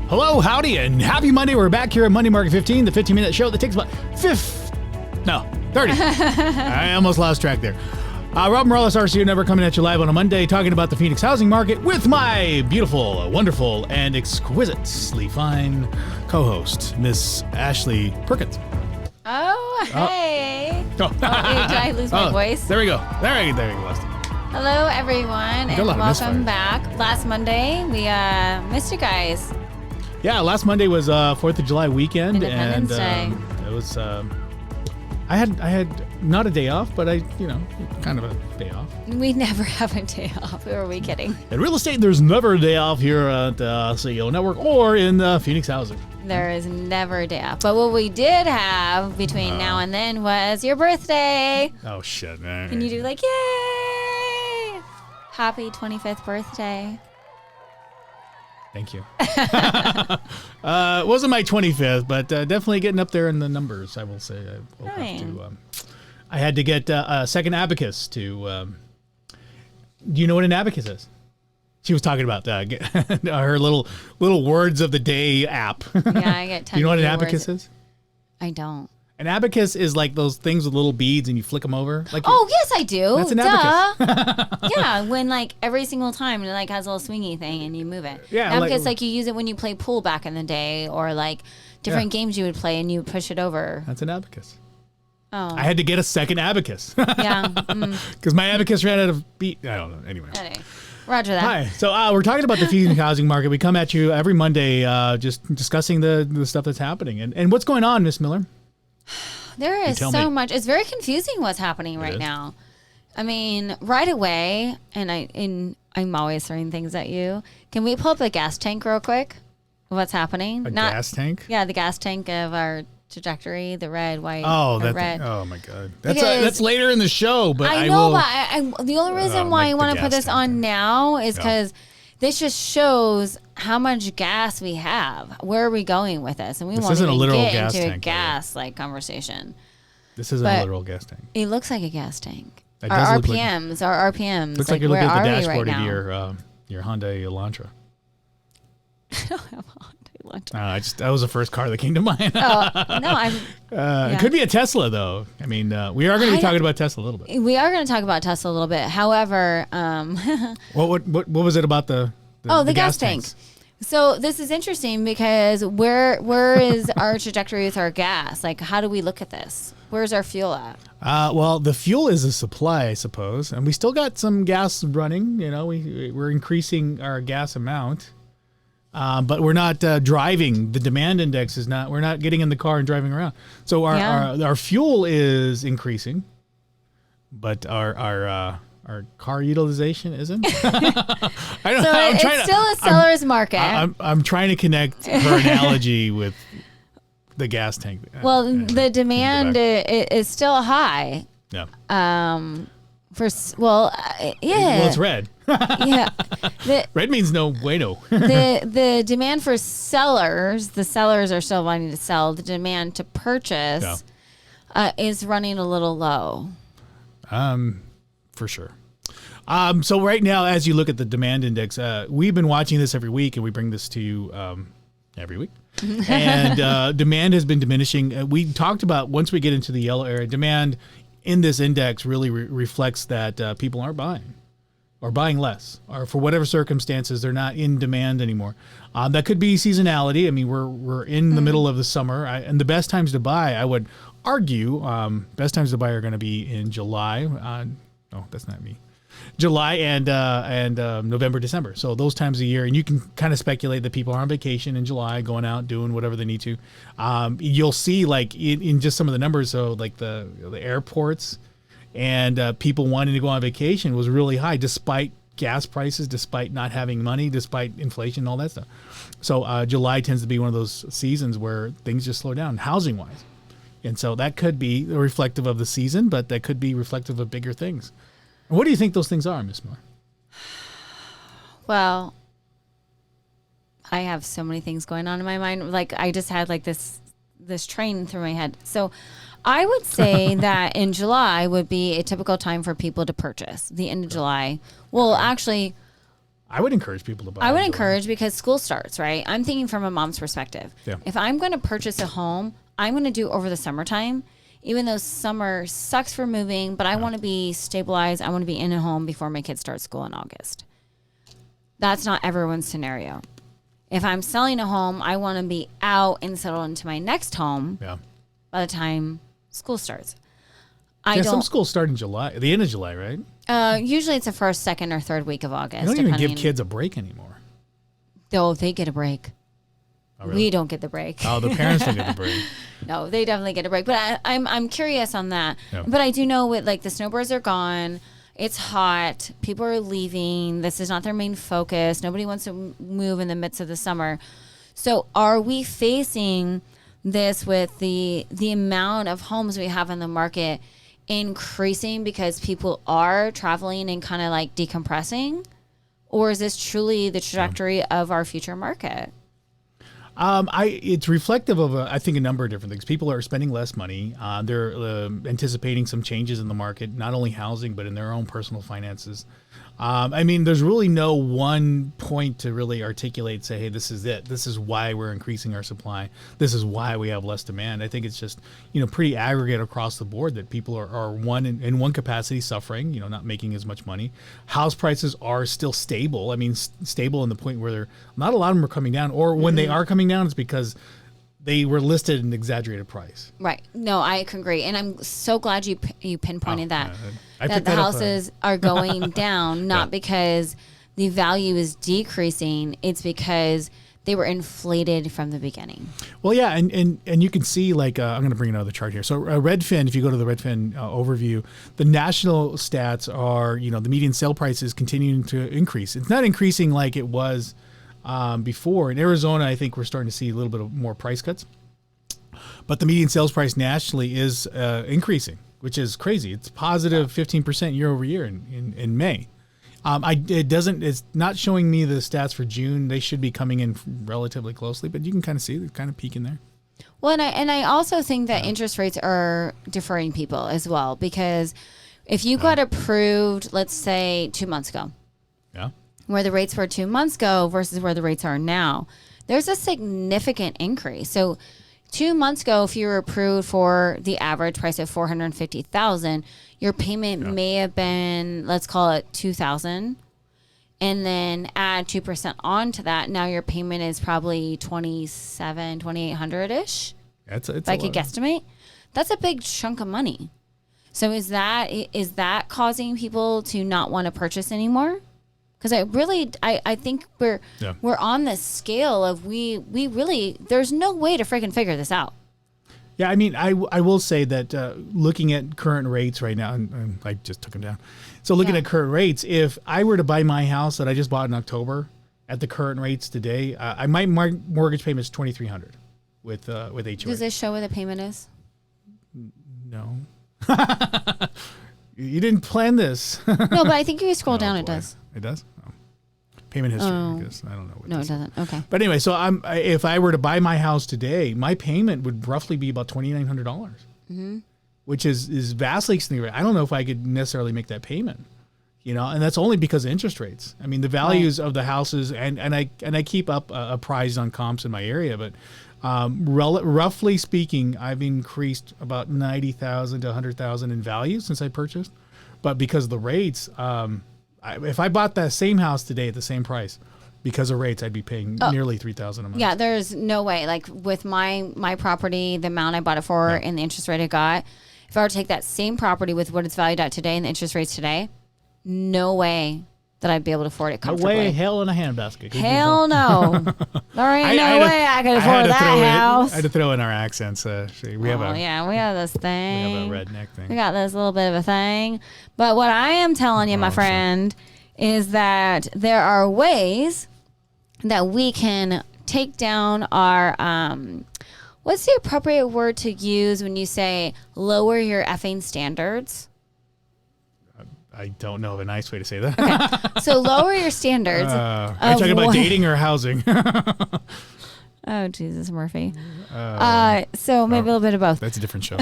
Hello, howdy, and happy Monday. We're back here at Monday Market 15, the 15-minute show that takes about 30. I almost lost track there. Rob Morales, RCO Never, coming at you live on a Monday, talking about the Phoenix housing market with my beautiful, wonderful, and exquisitely fine co-host, Miss Ashley Perkins. Oh, hey. Oh. Did I lose my voice? There we go. There you go. Hello, everyone, and welcome back. Last Monday, we missed you guys. Yeah, last Monday was 4th of July weekend. Independence Day. It was, I had not a day off, but kind of a day off. We never have a day off. Who are we kidding? In real estate, there's never a day off here at CEO Network or in Phoenix Housing. There is never a day off. But what we did have between now and then was your birthday. Oh, shit, man. Can you do like, yay? Happy 25th birthday. Thank you. It wasn't my 25th, but definitely getting up there in the numbers, I will say. I had to get a second abacus to... do you know what an abacus is? She was talking about her little words of the day app. Yeah, I get 10. Do you know what an abacus is? I don't. An abacus is like those things with little beads and you flick them over. Yes, I do. That's an abacus. Yeah, when like every single time it like has a little swingy thing and you move it. Yeah, an abacus like you use it when you play pool back in the day or like different games you would play and you would push it over. That's an abacus. Oh. I had to get a second abacus. Yeah. Because my abacus ran out of beat. I don't know. Anyway. Roger that. Hi. So we're talking about the Phoenix housing market. We come at you every Monday just discussing the stuff that's happening. And what's going on, Miss Miller? There is so much. It's very confusing what's happening right now. I mean, right away, and I'm always throwing things at you. Can we pull up the gas tank real quick? What's happening? Gas tank? Yeah, the gas tank of our trajectory, the red, white, red. Oh my God, that's later in the show. But I know, but the only reason why I want to put this on now is because this just shows how much gas we have. Where are we going with this? And we want to get into a gas like conversation. This isn't a literal gas tank. It looks like a gas tank. Our RPMs. Looks like you're looking at the dashboard of your Hyundai Elantra. I don't have a Hyundai Elantra. That was the first car that came to mind. It could be a Tesla, though. I mean, we are going to be talking about Tesla a little bit. We are going to talk about Tesla a little bit. However, what was it about the gas tanks? So this is interesting because where is our trajectory with our gas? Like, how do we look at this? Where's our fuel at? Well, the fuel is a supply, I suppose, and we still got some gas running. You know, we're increasing our gas amount. But we're not driving. The demand index is not. We're not getting in the car and driving around. So our fuel is increasing, but our car utilization isn't. It's still a seller's market. I'm trying to connect her analogy with the gas tank. Well, the demand is still high. Yeah. Well, it's red. Yeah. Red means no bueno. the demand for sellers, the sellers are still wanting to sell. The demand to purchase is running a little low. For sure. So right now, as you look at the demand index, we've been watching this every week, and we bring this to you every week. And demand has been diminishing. We talked about once we get into the yellow area, demand in this index really reflects that people aren't buying or buying less, or for whatever circumstances, they're not in demand anymore. That could be seasonality. I mean, we're in the middle of the summer, and the best times to buy, I would argue, best times to buy are going to be in July. No, that's not me. July and November, December. So those times of year, and you can kind of speculate that people are on vacation in July, going out, doing whatever they need to. You'll see like in just some of the numbers, so like the airports and people wanting to go on vacation was really high, despite gas prices, despite not having money, despite inflation, and all that stuff. So July tends to be one of those seasons where things just slow down housing-wise. And so that could be reflective of the season, but that could be reflective of bigger things. What do you think those things are, Ms. Miller? Well, I have so many things going on in my mind. Like I just had like this train through my head. So I would say that in July would be a typical time for people to purchase. The end of July. Well, actually, I would encourage people to buy. I would encourage because school starts, right? I'm thinking from a mom's perspective. Yeah. If I'm going to purchase a home, I'm going to do it over the summertime, even though summer sucks for moving, but I want to be stabilized. I want to be in a home before my kids start school in August. That's not everyone's scenario. If I'm selling a home, I want to be out and settle into my next home by the time school starts. Some schools start in July, the end of July, right? Usually it's the first, second, or third week of August. They don't even give kids a break anymore. Oh, they get a break. Oh, really? We don't get the break. Oh, the parents don't get the break. No, they definitely get a break. But I'm curious on that. Yeah. But I do know with like the snowbirds are gone. It's hot. People are leaving. This is not their main focus. Nobody wants to move in the midst of the summer. So are we facing this with the amount of homes we have in the market increasing because people are traveling and kind of like decompressing? Or is this truly the trajectory of our future market? It's reflective of, I think, a number of different things. People are spending less money. They're anticipating some changes in the market, not only housing, but in their own personal finances. I mean, there's really no one point to really articulate, say, hey, this is it. This is why we're increasing our supply. This is why we have less demand. I think it's just, pretty aggregate across the board that people are in one capacity suffering, not making as much money. House prices are still stable. I mean, stable in the point where not a lot of them are coming down, or when they are coming down, it's because they were listed at an exaggerated price. Right. No, I agree. And I'm so glad you pinpointed that the houses are going down, not because the value is decreasing. It's because they were inflated from the beginning. Well, yeah. And you can see, like, I'm going to bring another chart here. So Redfin, if you go to the Redfin overview, the national stats are, the median sale price is continuing to increase. It's not increasing like it was before. In Arizona, I think we're starting to see a little bit of more price cuts, but the median sales price nationally is increasing, which is crazy. It's positive 15% year over year in May. It's not showing me the stats for June. They should be coming in relatively closely, but you can kind of see they're kind of peaking there. Well, and I also think that interest rates are deferring people as well, because if you got approved, let's say 2 months ago, where the rates were 2 months ago versus where the rates are now, there's a significant increase. So 2 months ago, if you were approved for the average price of $450,000, your payment may have been, let's call it $2,000, and then add 2% onto that. Now your payment is probably $2,800-ish. It's if I could guesstimate. That's a big chunk of money. So is that causing people to not want to purchase anymore? Because I think we're on this scale of we really, there's no way to freaking figure this out. Yeah, I mean, I will say that looking at current rates right now, and I just took them down. So looking at current rates, if I were to buy my house that I just bought in October at the current rates today, my mortgage payment is $2,300 with HOA. Does this show what the payment is? No. You didn't plan this. No, but I think if you scroll down, it does. It does? Oh. Payment history, I guess. I don't know. No, it doesn't. Okay. But anyway, so if I were to buy my house today, my payment would roughly be about $2,900, which is vastly significant. I don't know if I could necessarily make that payment, and that's only because of interest rates. I mean, the values of the houses, and I keep up apprised on comps in my area, but roughly speaking, I've increased about $90,000 to $100,000 in value since I purchased. But because of the rates, if I bought that same house today at the same price, because of rates, I'd be paying nearly $3,000 a month. Yeah, there's no way. Like with my property, the amount I bought it for and the interest rate I got, if I were to take that same property with what it's valued at today and the interest rates today, no way that I'd be able to afford it comfortably. No way, hell in a handbasket. Hell no. There ain't no way I could afford that house. I had to throw in our accents. We have we have this thing. We have a redneck thing. We got this little bit of a thing. But what I am telling you, my friend, is that there are ways that we can take down our, what's the appropriate word to use when you say lower your effing standards? I don't know of a nice way to say that. Okay. So lower your standards. Are you talking about dating or housing? Oh, Jesus, Murphy. So maybe a little bit of both. That's a different show.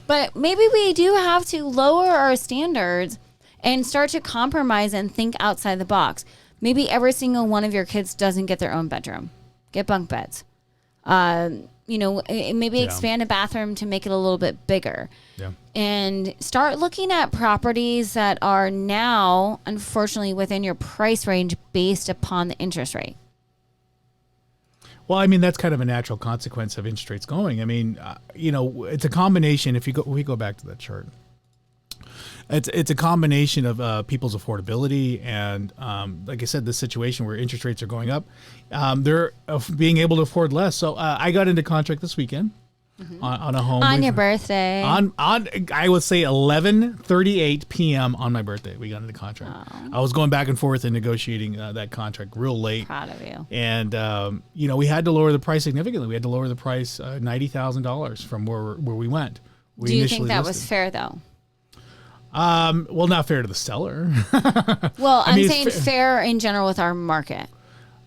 But maybe we do have to lower our standards and start to compromise and think outside the box. Maybe every single one of your kids doesn't get their own bedroom. Get bunk beds. Maybe expand a bathroom to make it a little bit bigger. Yeah. And start looking at properties that are now, unfortunately, within your price range based upon the interest rate. Well, I mean, that's kind of a natural consequence of interest rates going. I mean, it's a combination. If we go back to that chart, it's a combination of people's affordability and, like I said, the situation where interest rates are going up. They're being able to afford less. So I got into contract this weekend on a home. On your birthday. On I would say 11:38 p.m. on my birthday. We got into contract. Oh. I was going back and forth and negotiating that contract real late. Proud of you. And we had to lower the price significantly. We had to lower the price $90,000 from where we went. Do you think that was fair though? Well, not fair to the seller. Well, I'm saying fair in general with our market.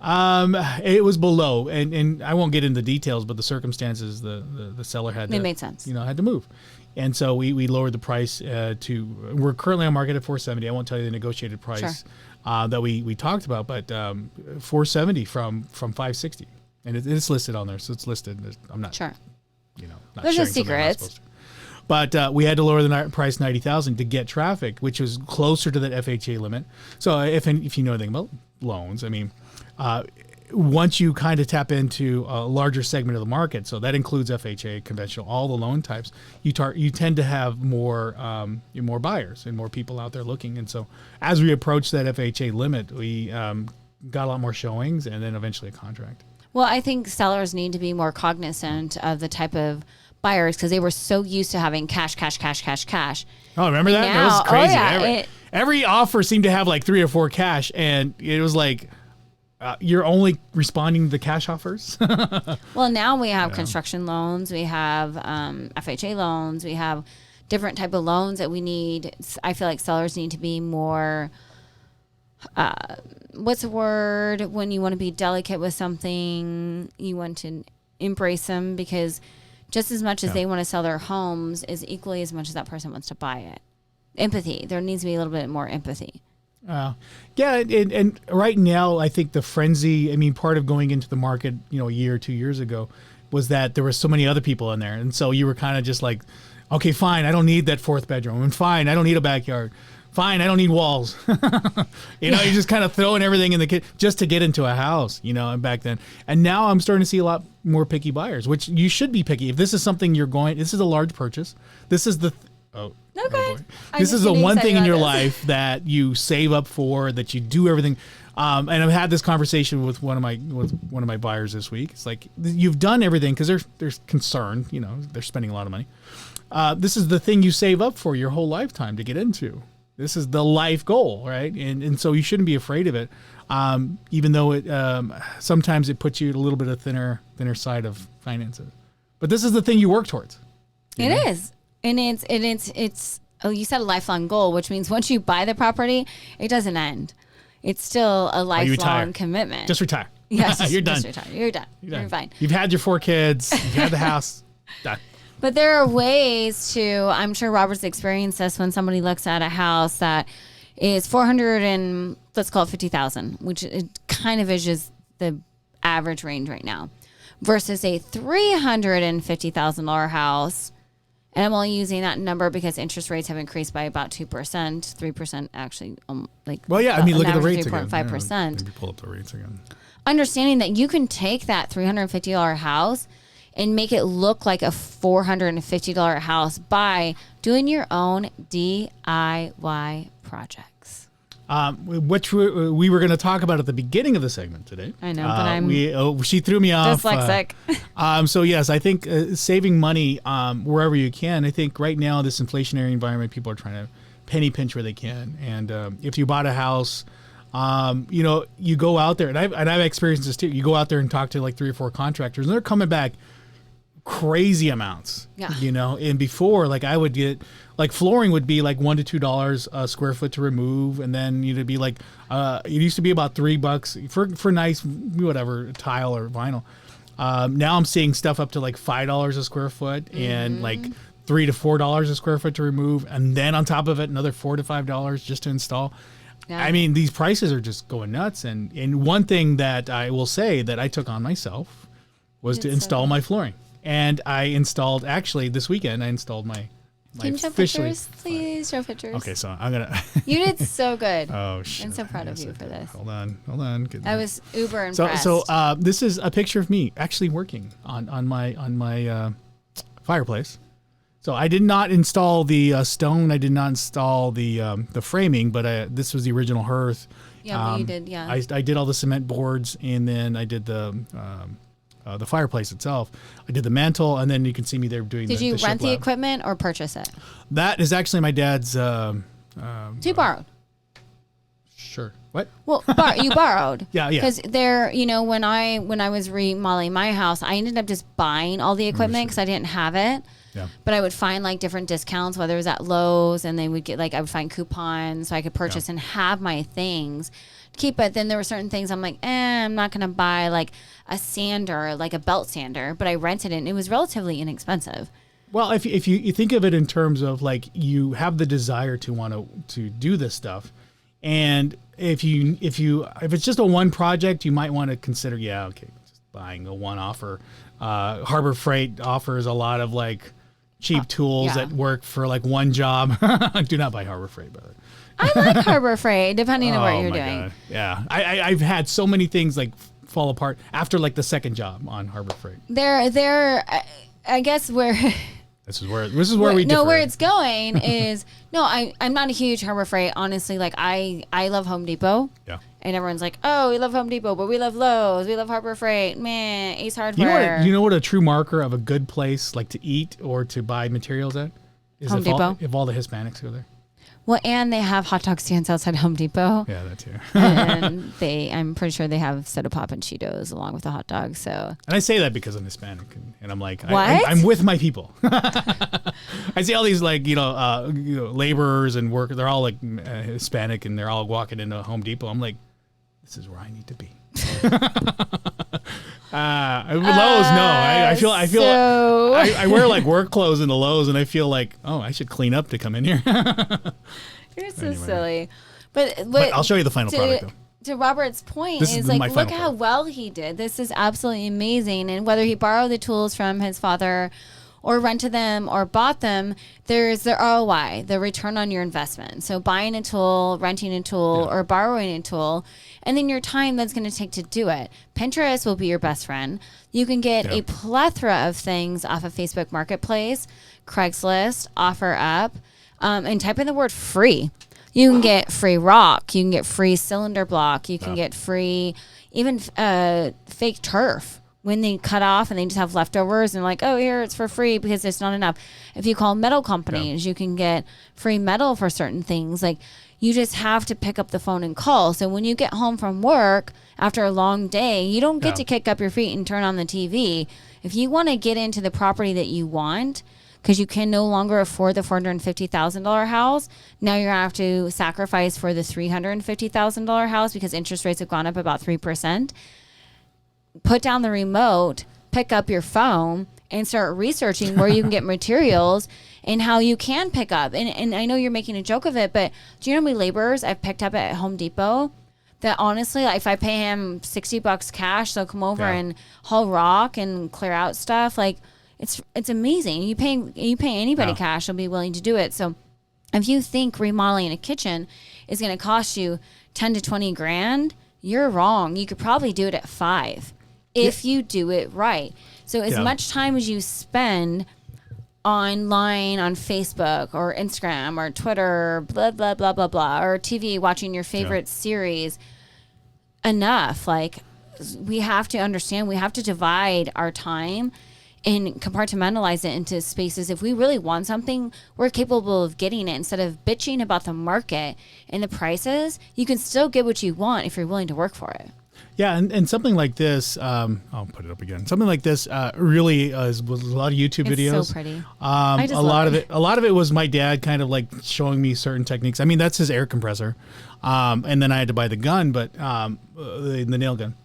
It was below, and I won't get into the details, but the circumstances, the seller had it made sense. Had to move. And so we lowered the price we're currently on market at $470. I won't tell you the negotiated price that we talked about, but $470 from $560. And it's listed on there, so it's listed. I'm not sure. Not there's no secrets. But we had to lower the price $90,000 to get traffic, which was closer to that FHA limit. So if you know anything about loans, I mean, once you kind of tap into a larger segment of the market, so that includes FHA, conventional, all the loan types, you tend to have more buyers and more people out there looking. And so as we approached that FHA limit, we got a lot more showings and then eventually a contract. Well, I think sellers need to be more cognizant of the type of buyers because they were so used to having cash. Oh, remember that? Now, that was crazy. Every offer seemed to have like 3 or 4 cash, and it was like you're only responding to the cash offers. Well, now we have construction loans, we have FHA loans, we have different type of loans that we need. I feel like sellers need to be more. What's the word when you want to be delicate with something? You want to embrace them because just as much as they want to sell their homes is equally as much as that person wants to buy it. Empathy. There needs to be a little bit more empathy. And right now, I think the frenzy, I mean, part of going into the market, a year or 2 years ago was that there were so many other people in there. And so you were kind of just like, okay, fine, I don't need that 4th bedroom. And fine, I don't need a backyard. Fine, I don't need walls. You're just kind of throwing everything in the kitchen just to get into a house, and back then. And now I'm starting to see a lot more picky buyers, which you should be picky. If this is something this is a large purchase. This is the, this is the one thing in your life that you save up for, that you do everything. And I've had this conversation with one of my buyers this week. It's like, you've done everything because they're concerned, they're spending a lot of money. This is the thing you save up for your whole lifetime to get into. This is the life goal, right? And so you shouldn't be afraid of it, even though it sometimes it puts you at a little bit of thinner side of finances. But this is the thing you work towards. It is, and it's. Oh, you said a lifelong goal, which means once you buy the property, it doesn't end. It's still a lifelong commitment. Just retire. Yes, you're done. Just retire. You're done. You're fine. You've had your 4 kids. You've had the house. Done. But there are ways to, I'm sure Robert's experienced this when somebody looks at a house that is 400 and let's call it 50,000, which it kind of is just the average range right now, versus a $350,000 house. And I'm only using that number because interest rates have increased by about 2%, 3% actually. Well, yeah, I mean, look at the rates 3.5%. Maybe pull up the rates again. Understanding that you can take that $350 house and make it look like a $450 house by doing your own DIY projects. Which we were going to talk about at the beginning of the segment today. I know, but she threw me off. Dyslexic. So yes, I think saving money wherever you can. I think right now, this inflationary environment, people are trying to penny pinch where they can. And if you bought a house, you go out there, and I've experienced this too. You go out there and talk to like 3 or 4 contractors, and they're coming back crazy amounts. Yeah. And before, like, I would get, like, flooring would be like $1 to $2 a square foot to remove, and then it'd be like it used to be about $3 for nice whatever tile or vinyl. Now I'm seeing stuff up to like $5 a square foot and like $3 to $4 a square foot to remove, and then on top of it another $4 to $5 just to install. Yeah. I mean, these prices are just going nuts. And one thing that I will say that I took on myself was to install my flooring. And I installed, actually, this weekend, I installed my Can you show pictures? Please show pictures. Okay, so I'm going to. You did so good. Oh, shit. I'm so proud of you for this. Hold on. I was uber impressed. So this is a picture of me actually working on my fireplace. So I did not install the stone. I did not install the framing, but this was the original hearth. Yeah, you did. Yeah. I did all the cement boards, and then I did the fireplace itself. I did the mantle, and then you can see me there doing. Did you rent the equipment or purchase it? That is actually my dad's. So you borrowed. Sure. What? Well, you borrowed. Yeah. Because when I was remodeling my house, I ended up just buying all the equipment because I didn't have it. Yeah. But I would find like different discounts, whether it was at Lowe's, and they would get I would find coupons so I could purchase and have my things. Keep it. Then there were certain things I'm like, I'm not gonna buy like a sander, like a belt sander, but I rented it and it was relatively inexpensive. Well, if you think of it in terms of like you have the desire to want to do this stuff, and if it's just a one project, you might want to consider just buying a one-off. Or Harbor Freight offers a lot of like cheap tools that work for like one job. Do not buy Harbor Freight, brother. I like Harbor Freight, depending on what you're doing. God. Yeah, I've had so many things like fall apart after like the second job on Harbor Freight. I guess where this is where we differ. No, where it's going is I'm not a huge Harbor Freight, honestly. Like I love Home Depot. Yeah. And everyone's like, oh, we love Home Depot, but we love Lowe's, we love Harbor Freight, man, Ace Hardware. You know what a true marker of a good place like to eat or to buy materials at is Home Depot. If all the Hispanics go there. Well, and they have hot dog stands outside Home Depot. Yeah, that too. And I'm pretty sure they have soda pop and Cheetos along with the hot dog. So. And I say that because I'm Hispanic, and I'm like, what? I'm with my people. I see all these like laborers and workers. They're all like Hispanic, and they're all walking into Home Depot. I'm like, this is where I need to be. Lowe's, no. I feel I wear like work clothes in the Lowe's, and I feel like, I should clean up to come in here. You're so silly. But I'll show you the final product though. To Robert's point is like, look how well he did. This is absolutely amazing. And whether he borrowed the tools from his father or rented them or bought them, there's the ROI, the return on your investment. So buying a tool, renting a tool, or borrowing a tool, and then your time that's going to take to do it. Pinterest will be your best friend. You can get a plethora of things off of Facebook Marketplace, Craigslist, OfferUp, and type in the word free. You can get free rock. You can get free cylinder block. You can get free, even fake turf. When they cut off and they just have leftovers and like, here, it's for free because it's not enough. If you call metal companies, you can get free metal for certain things. Like, you just have to pick up the phone and call. So when you get home from work after a long day, you don't get to kick up your feet and turn on the TV. If you want to get into the property that you want, because you can no longer afford the $450,000 house, now you're going to have to sacrifice for the $350,000 house because interest rates have gone up about 3%. Put down the remote, pick up your phone, and start researching where you can get materials and how you can pick up. And I know you're making a joke of it, but do you know how many laborers I've picked up at Home Depot that honestly, if I pay him $60 cash, they'll come over and haul rock and clear out stuff. Like, it's amazing. You pay anybody cash, they'll be willing to do it. So if you think remodeling a kitchen is going to cost you 10 to 20 grand, you're wrong. You could probably do it at 5 if you do it right. So as much time as you spend online on Facebook or Instagram or Twitter, blah, blah, blah, blah, blah, or TV watching your favorite series, enough. Like, we have to understand, we have to divide our time and compartmentalize it into spaces. If we really want something, we're capable of getting it. Instead of bitching about the market and the prices, you can still get what you want if you're willing to work for it. Yeah, and something like this, I'll put it up again. Something like this really was a lot of YouTube videos. It's so pretty. A lot of it was my dad kind of like showing me certain techniques. I mean, that's his air compressor, and then I had to buy the gun, but the nail gun.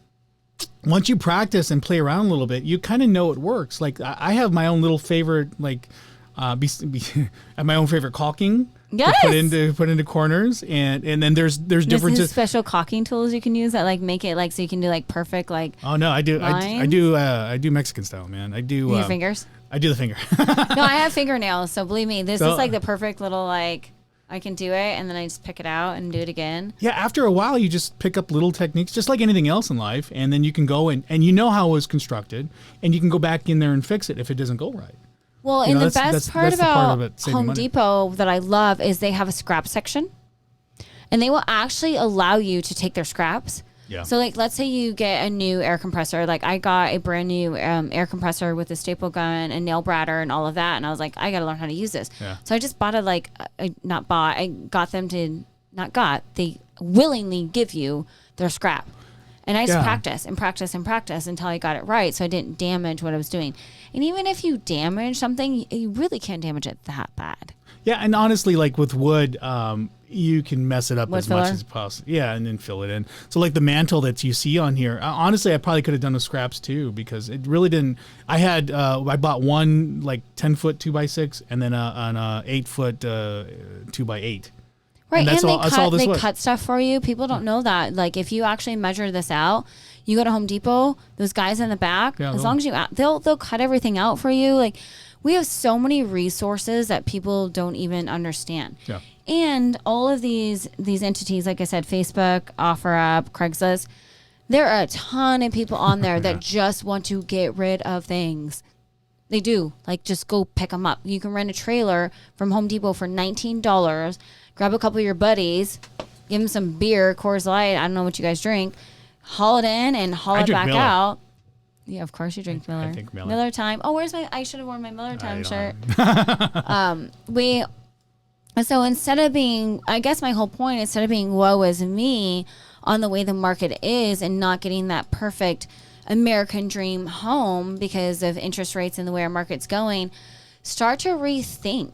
Once you practice and play around a little bit, you kind of know it works. Like, I have my own little favorite, like, my own favorite caulking Yes. To put into corners, and then there's differences. Special caulking tools you can use that like make it like so you can do like perfect like. Oh no, I do I do Mexican style, man. I do. Your fingers. I do the finger. No, I have fingernails, so believe me, this is like the perfect little like. I can do it, and then I just pick it out and do it again. Yeah, after a while, you just pick up little techniques, just like anything else in life, and then you can go and you know how it was constructed, and you can go back in there and fix it if it doesn't go right. Well, and the best part about Home Depot that I love is they have a scrap section, and they will actually allow you to take their scraps. Yeah. So, like, let's say you get a new air compressor. Like, I got a brand new air compressor with a staple gun and nail bratter and all of that. And I was like, I got to learn how to use this. Yeah. So I just bought it, I got them to, they willingly give you their scrap. And I just practice and practice and practice until I got it right. So I didn't damage what I was doing. And even if you damage something, you really can't damage it that bad. Yeah. And honestly, like with wood, you can mess it up as much as possible. Yeah, and then fill it in. So like the mantle that you see on here, honestly, I probably could have done with scraps too, because it really didn't. I bought one like 10-foot 2x6 and then an 8-foot 2x8. Right, and they cut stuff for you. People don't know that. Like if you actually measure this out, you go to Home Depot, those guys in the back, as long as they'll cut everything out for you. Like we have so many resources that people don't even understand. Yeah. And all of these entities, like I said, Facebook, OfferUp, Craigslist, there are a ton of people on there that just want to get rid of things. They do. Like, just go pick them up. You can rent a trailer from Home Depot for $19, grab a couple of your buddies, give them some beer, Coors Light, I don't know what you guys drink, haul it in and haul it back out. Yeah, of course you drink Miller. I think Miller. Miller Time. Oh, I should have worn my Miller Time shirt. So instead of being, I guess my whole point, instead of being woe is me on the way the market is and not getting that perfect American dream home because of interest rates and the way our market's going, start to rethink,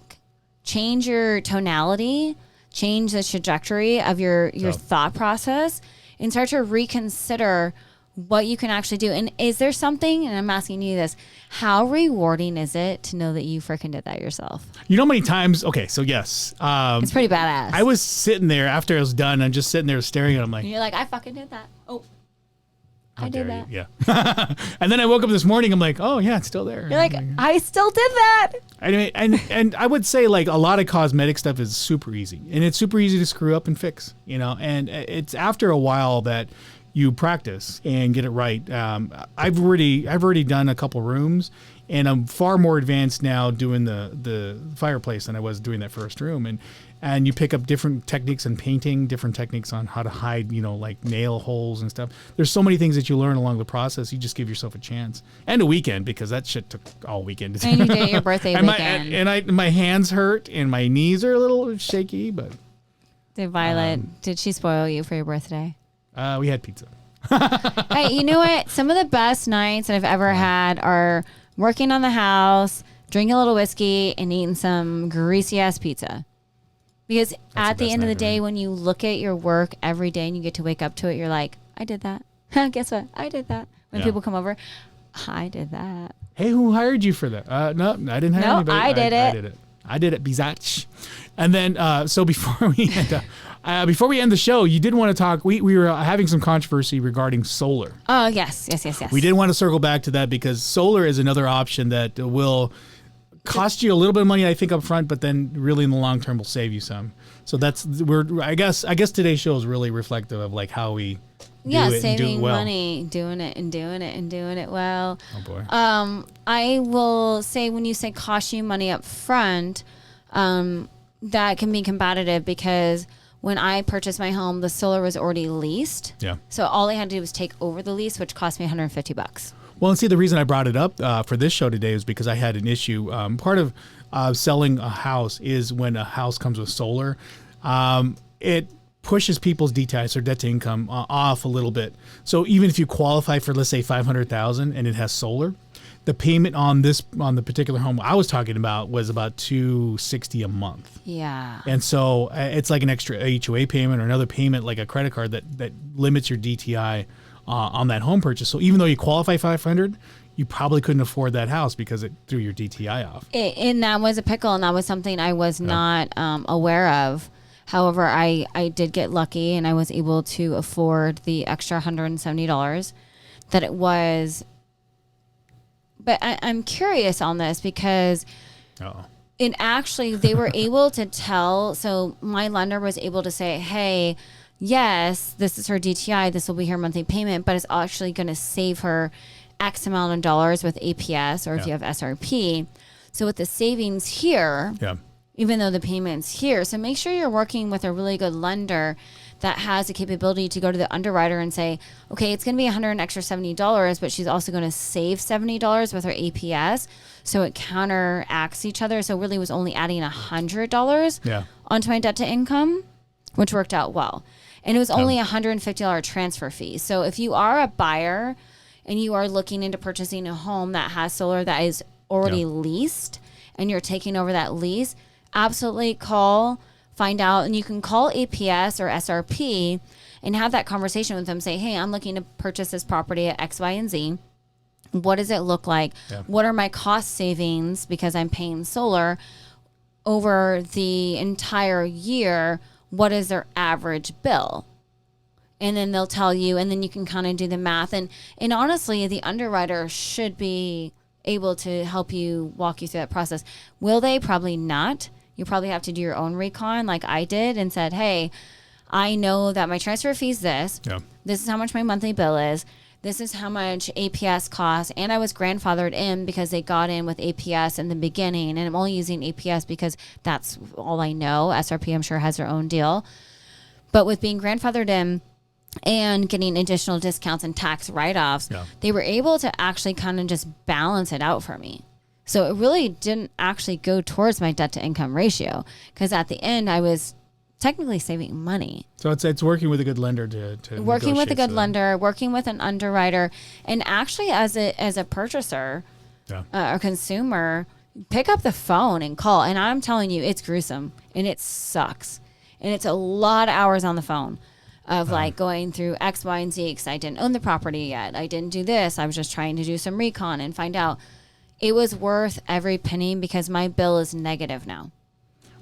change your tonality, change the trajectory of your thought process, and start to reconsider what you can actually do. And is there something, and I'm asking you this, how rewarding is it to know that you freaking did that yourself? You know how many times, okay, so yes. It's pretty badass. I was sitting there after I was done, I'm just sitting there staring at him like. And you're like, I fucking did that. Oh, I did that. Yeah. And then I woke up this morning, I'm like, oh yeah, it's still there. You're like, I still did that. Anyway, and I would say like a lot of cosmetic stuff is super easy. And it's super easy to screw up and fix, and it's after a while that you practice and get it right. I've already done a couple rooms, and I'm far more advanced now doing the fireplace than I was doing that first room. And you pick up different techniques in painting, different techniques on how to hide, like nail holes and stuff. There's so many things that you learn along the process. You just give yourself a chance. And a weekend, because that shit took all weekend to do. And you did your birthday weekend. My hands hurt and my knees are a little shaky, but. Did Violet, did she spoil you for your birthday? We had pizza. Hey, you know what? Some of the best nights that I've ever had are working on the house, drinking a little whiskey, and eating some greasy ass pizza. Because at the end of the day, when you look at your work every day and you get to wake up to it, you're like, I did that. Guess what? I did that. When people come over, I did that. Hey, who hired you for that? No, I didn't hire anybody. I did it. I did it, bizatch. And then, so before we end the show, you did want to talk. We were having some controversy regarding solar. Oh, yes. We did want to circle back to that because solar is another option that will cost you a little bit of money, I think, up front, but then really in the long term will save you some. So I guess today's show is really reflective of like how we do it saving and do it well. Money, doing it well. Oh boy. I will say when you say cost you money up front, that can be combative because when I purchased my home, the solar was already leased. Yeah. So all I had to do was take over the lease, which cost me $150. Well, and see, the reason I brought it up for this show today is because I had an issue. Part of selling a house is when a house comes with solar, it pushes people's DTI, or debt to income, off a little bit. So even if you qualify for, let's say, $500,000 and it has solar, the payment on the particular home I was talking about was about $260 a month. Yeah. And so it's like an extra HOA payment or another payment like a credit card that limits your DTI on that home purchase. So even though you qualify $500, you probably couldn't afford that house because it threw your DTI off. And that was a pickle, and that was something I was not aware of. However, I did get lucky, and I was able to afford the extra $170 that it was. But I'm curious on this because it actually, they were able to tell. So my lender was able to say, hey, yes, this is her DTI. This will be her monthly payment, but it's actually going to save her X amount of dollars with APS or if you have SRP. So with the savings here, even though the payment's here. So make sure you're working with a really good lender that has the capability to go to the underwriter and say, okay, it's going to be $170, but she's also going to save $70 with her APS. So it counteracts each other. So really was only adding $100 onto my debt to income, which worked out well. And it was only a $150 transfer fee. So if you are a buyer and you are looking into purchasing a home that has solar that is already leased and you're taking over that lease, absolutely find out, and you can call APS or SRP and have that conversation with them. Say, hey, I'm looking to purchase this property at X, Y, and Z. What does it look like? What are my cost savings because I'm paying solar over the entire year? What is their average bill? And then they'll tell you, and then you can kind of do the math. And honestly, the underwriter should be able to help you, walk you through that process. Will they? Probably not. You probably have to do your own recon like I did and said, hey, I know that my transfer fee is this. This is how much my monthly bill is. This is how much APS costs. And I was grandfathered in because they got in with APS in the beginning. And I'm only using APS because that's all I know. SRP, I'm sure, has their own deal. But with being grandfathered in and getting additional discounts and tax write-offs, they were able to actually kind of just balance it out for me. So it really didn't actually go towards my debt to income ratio because at the end I was technically saving money. So it's working with a good lender to working with a good lender, working with an underwriter, and actually as a purchaser or consumer, pick up the phone and call. And I'm telling you, it's gruesome and it sucks, and it's a lot of hours on the phone of like going through X, Y, and Z because I didn't own the property yet. I didn't do this. I was just trying to do some recon and find out. It was worth every penny because my bill is negative now.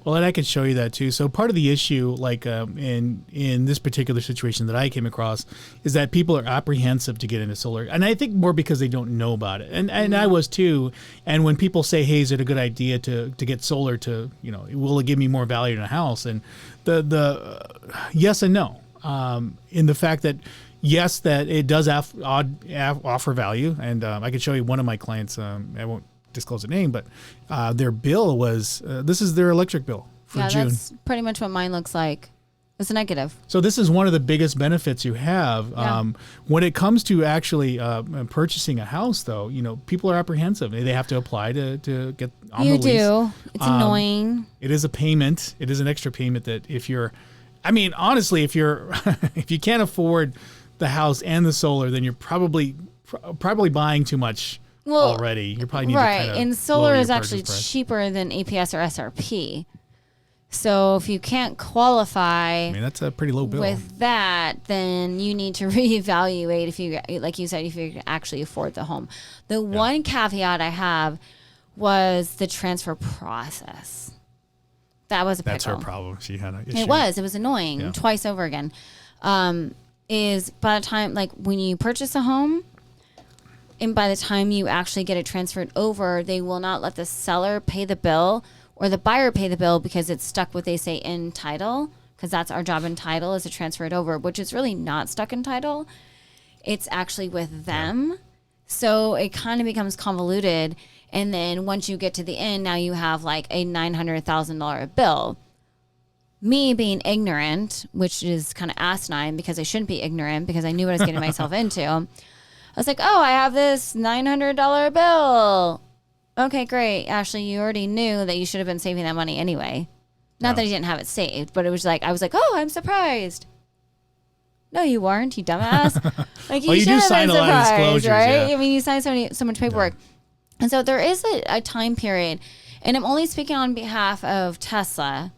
Well, and I could show you that too. So part of the issue, like in this particular situation that I came across, is that people are apprehensive to get into solar, and I think more because they don't know about it. And I was too. And when people say, "Hey, is it a good idea to get solar? To will it give me more value in a house?" And the yes and no. In the fact that yes, that it does offer value, and I could show you one of my clients. I won't disclose a name, but their bill was this is their electric bill for June. That's pretty much what mine looks like. It's a negative. So this is one of the biggest benefits you have when it comes to actually purchasing a house. Though people are apprehensive; they have to apply to get on the lease. You do. It's annoying. It is a payment. It is an extra payment that if you're, honestly, if you're if you can't afford the house and the solar, then you're probably buying too much already. You probably need to kind of and solar is actually cheaper than APS or SRP. So if you can't qualify, that's a pretty low bill. With that, then you need to reevaluate if you, like you said, if you can actually afford the home. The one caveat I have was the transfer process. That was a pickle. That's her problem. She had an issue. It was annoying twice over again. Is by the time, like when you purchase a home and by the time you actually get it transferred over, they will not let the seller pay the bill or the buyer pay the bill because it's stuck what they say in title, because that's our job in title is to transfer it over, which is really not stuck in title. It's actually with them. So it kind of becomes convoluted. And then once you get to the end, now you have like a $900,000 bill. Me being ignorant, which is kind of asinine because I shouldn't be ignorant because I knew what I was getting myself into. I was like, oh, I have this $900 bill. Okay, great. Ashley, you already knew that you should have been saving that money anyway. Not that you didn't have it saved, but it was like, I was like, oh, I'm surprised. No, you weren't, you dumbass. Like you should have been surprised, right? Yeah. You signed so much paperwork. Yeah. And so there is a time period, and I'm only speaking on behalf of Tesla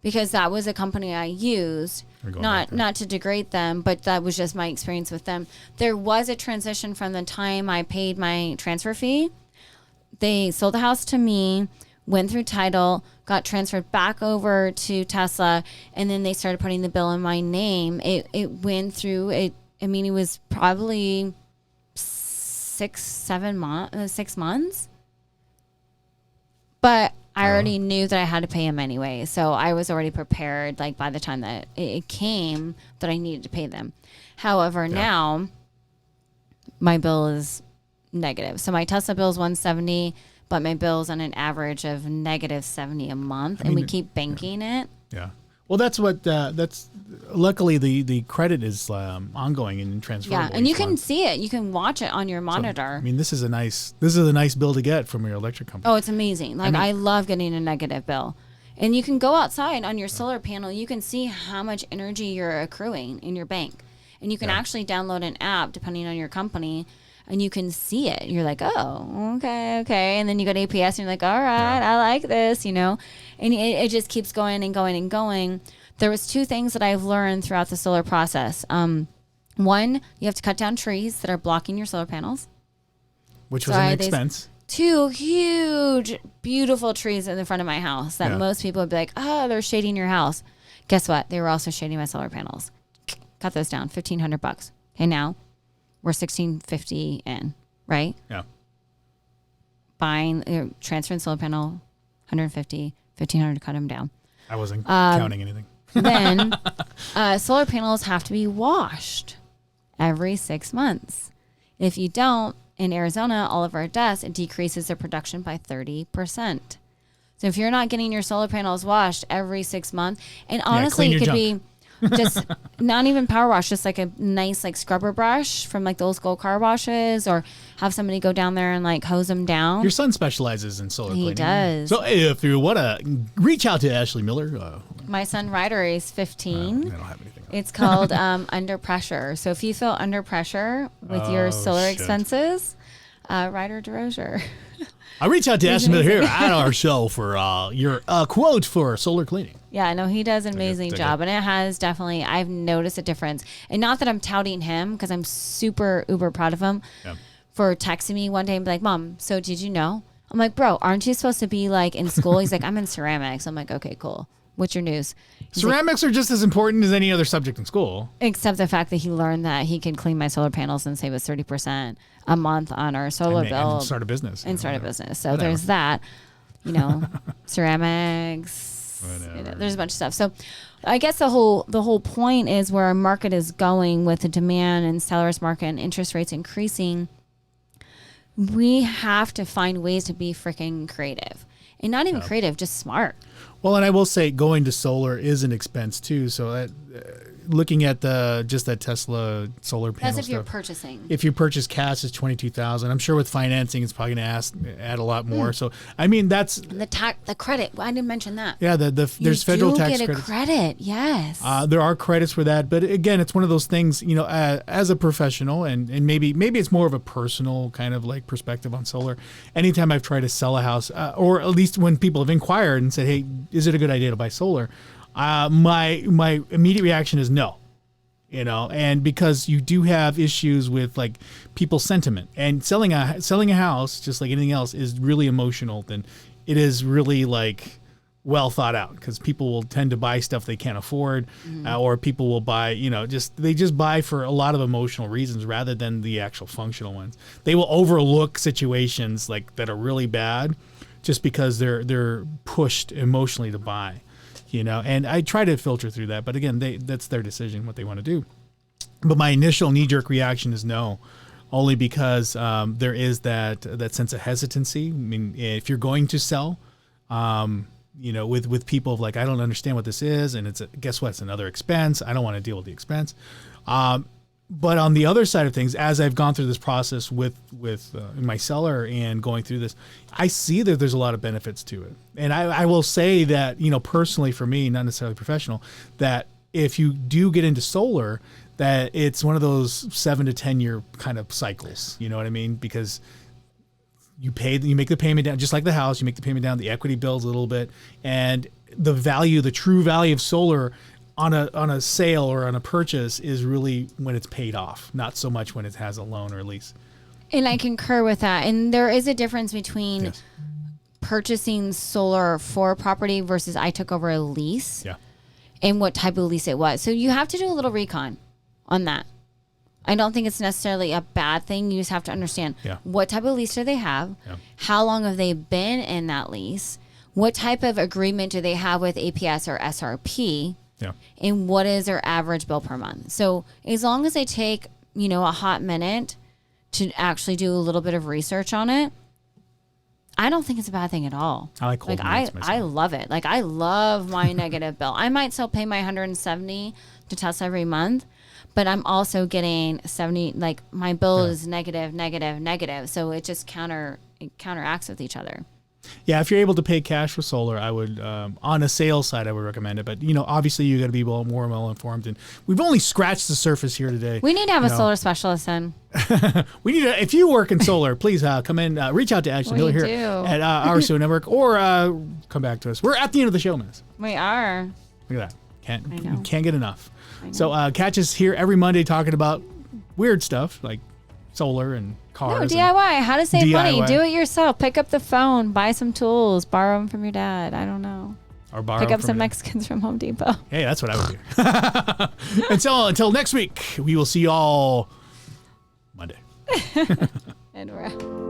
because that was a company I used. not to degrade them, but that was just my experience with them. There was a transition from the time I paid my transfer fee. They sold the house to me, went through title, got transferred back over to Tesla, and then they started putting the bill in my name. It went through it. I mean, it was probably 6 months, but I already knew that I had to pay him anyway. So I was already prepared, like by the time that it came, that I needed to pay them. However, now my bill is negative. So my Tesla bill is $170, but my bill's on an average of negative $70 a month, and we keep banking it. Yeah. Well, that's what. That's luckily the credit is ongoing and transferable. Yeah, and you can see it. You can watch it on your monitor. So, I mean, this is a nice bill to get from your electric company. Oh, it's amazing. Like I love getting a negative bill, and you can go outside on your solar panel. You can see how much energy you're accruing in your bank, and you can actually download an app depending on your company. And you can see it. You're like, oh, okay. And then you go to APS and you're like, all right, I like this, And it just keeps going and going and going. There was 2 things that I've learned throughout the solar process. One, you have to cut down trees that are blocking your solar panels. Which was an expense. 2 huge, beautiful trees in the front of my house that most people would be like, oh, they're shading your house. Guess what? They were also shading my solar panels. Cut those down, $1,500. Okay, now we're $1,650 in, right? Yeah. Transferring solar panel, $150, $1,500 to cut them down. I wasn't counting anything. Then solar panels have to be washed every 6 months. If you don't, in Arizona, all of our deaths, it decreases their production by 30%. So if you're not getting your solar panels washed every 6 months, and honestly, it could be just not even power wash, just like a nice like scrubber brush from like the old school car washes, or have somebody go down there and like hose them down. Your son specializes in solar cleaning. He does. So if you want to reach out to Ashley Miller. My son Ryder is 15. I don't have anything. It's called Under Pressure. So if you feel under pressure with your solar expenses, Ryder DeRozier. I'll reach out to Ashley Miller here at our show for your quote for solar cleaning. Yeah, no, he does an amazing job. And it has definitely, I've noticed a difference. And not that I'm touting him, because I'm super uber proud of him for texting me one day and be like, Mom, so did you know? I'm like, bro, aren't you supposed to be like in school? He's like, I'm in ceramics. I'm like, okay, cool. What's your news? Ceramics are just as important as any other subject in school. Except the fact that he learned that he can clean my solar panels and save us 30% a month on our solar bill. And start a business. So there's that, ceramics. There's a bunch of stuff. So I guess the whole point is where our market is going with the demand and seller's market and interest rates increasing. We have to find ways to be freaking creative. And not even creative, just smart. Well, and I will say going to solar is an expense too. So looking at just that Tesla solar panel That's if stuff, you're purchasing. If you purchase cash, it's $22,000. I'm sure with financing, it's probably going to add a lot more. So I mean, that's the credit. I didn't mention that. Yeah, there's federal tax credits. Credit, yes. There are credits for that, but again, it's one of those things. As a professional, and maybe it's more of a personal kind of like perspective on solar. Anytime I've tried to sell a house, or at least when people have inquired and said, "Hey, is it a good idea to buy solar?" My immediate reaction is no, and because you do have issues with like people's sentiment, and selling a house, just like anything else, is really emotional. Then it is really like well thought out, because people will tend to buy stuff they can't afford, or people will buy, they just buy for a lot of emotional reasons rather than the actual functional ones. They will overlook situations like that are really bad just because they're pushed emotionally to buy. And I try to filter through that, but again, that's their decision, what they want to do. But my initial knee-jerk reaction is no, only because there is that sense of hesitancy. I mean, if you're going to sell, with people of like, I don't understand what this is, and guess what? It's another expense. I don't want to deal with the expense. But on the other side of things, as I've gone through this process with my seller and going through this, I see that there's a lot of benefits to it. And I will say that, personally for me, not necessarily professional, that if you do get into solar, that it's one of those 7 to 10 year kind of cycles. You know what I mean? Because you make the payment down, just like the house, you make the payment down, the equity builds a little bit, and the true value of solar on a sale or on a purchase is really when it's paid off, not so much when it has a loan or a lease. And I concur with that. And there is a difference between purchasing solar for a property versus I took over a lease. Yeah. And what type of lease it was. So you have to do a little recon on that. I don't think it's necessarily a bad thing. You just have to understand what type of lease do they have? Yeah. How long have they been in that lease? What type of agreement do they have with APS or SRP? Yeah. And what is their average bill per month? So as long as they take, a hot minute to actually do a little bit of research on it, I don't think it's a bad thing at all. I like cold minutes myself. I love it. Like I love my negative bill. I might still pay my $170 to Tesla every month, but I'm also getting 70. Like my bill is negative. So it just counteracts with each other. Yeah, if you're able to pay cash for solar, I would, on a sales side, I would recommend it. But, obviously you got to be more well-informed. And we've only scratched the surface here today. We need to have a solar specialist in. We need if you work in solar, please come in, reach out to Ashley Miller here at our Solar Network, or come back to us. We're at the end of the show, miss. We are. Look at that. Can't get enough. So catch us here every Monday talking about weird stuff like solar and cars. No, DIY. How to save money. Do it yourself. Pick up the phone. Buy some tools. Borrow them from your dad. I don't know. Or borrow Pick up some Mexicans from Home Depot. Hey, that's what I would do. And so until next week, we will see you all Monday. And we're out.